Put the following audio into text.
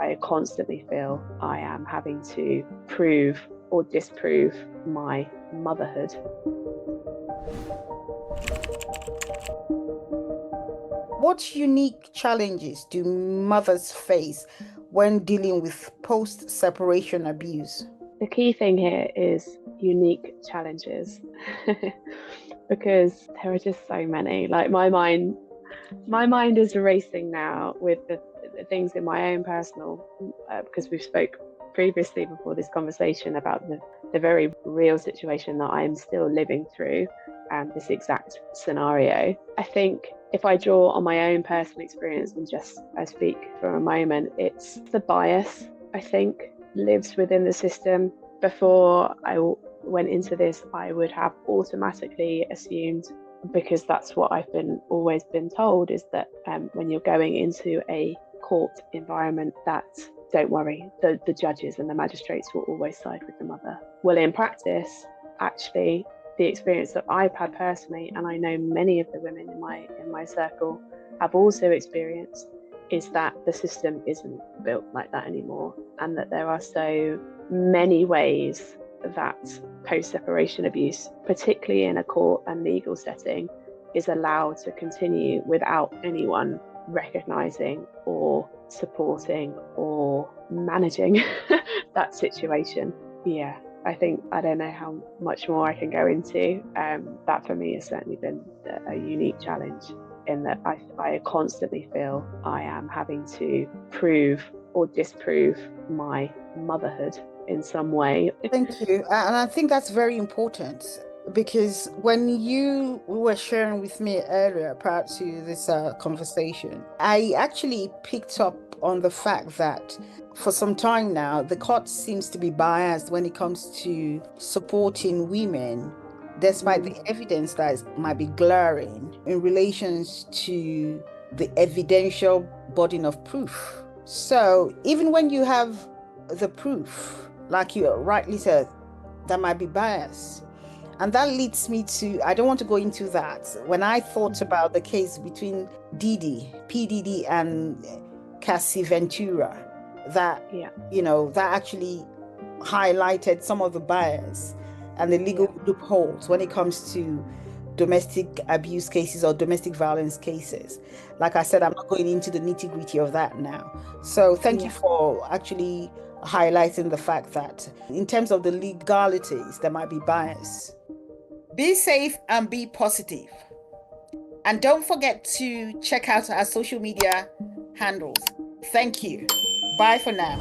I constantly feel I am having to prove or disprove my motherhood. What unique challenges do mothers face when dealing with post-separation abuse? The key thing here is unique challenges because there are just so many. Like my mind is racing now with the things in my own personal, because we've spoke previously before this conversation about the very real situation that I'm still living through, and this exact scenario. I think if I draw on my own personal experience and just I speak for a moment, it's the bias, I think, lives within the system. Before I went into this, I would have automatically assumed, because that's what I've always been told, is that when you're going into a court environment, that don't worry, the judges and the magistrates will always side with the mother. Well, in practice, actually, the experience that I've had personally, and I know many of the women in my circle have also experienced, is that the system isn't built like that anymore, and that there are so many ways that post-separation abuse, particularly in a court and legal setting, is allowed to continue without anyone recognising or supporting or managing that situation. Yeah, I don't know how much more I can go into. That for me has certainly been a unique challenge, in that I constantly feel I am having to prove or disprove my motherhood in some way. Thank you. And I think that's very important because when you were sharing with me earlier prior to this conversation, I actually picked up on the fact that for some time now, the court seems to be biased when it comes to supporting women, despite the evidence that might be glaring in relation to the evidential burden of proof. So even when you have the proof, like you rightly said, that might be bias. And that leads me to, I don't want to go into that. When I thought about the case between P. Diddy and Cassie Ventura, that, that actually highlighted some of the bias and the legal loopholes when it comes to domestic abuse cases or domestic violence cases. Like I said, I'm not going into the nitty-gritty of that now. So thank you for actually highlighting the fact that in terms of the legalities, there might be bias. Be safe and be positive. And don't forget to check out our social media handles. Thank you. Bye for now.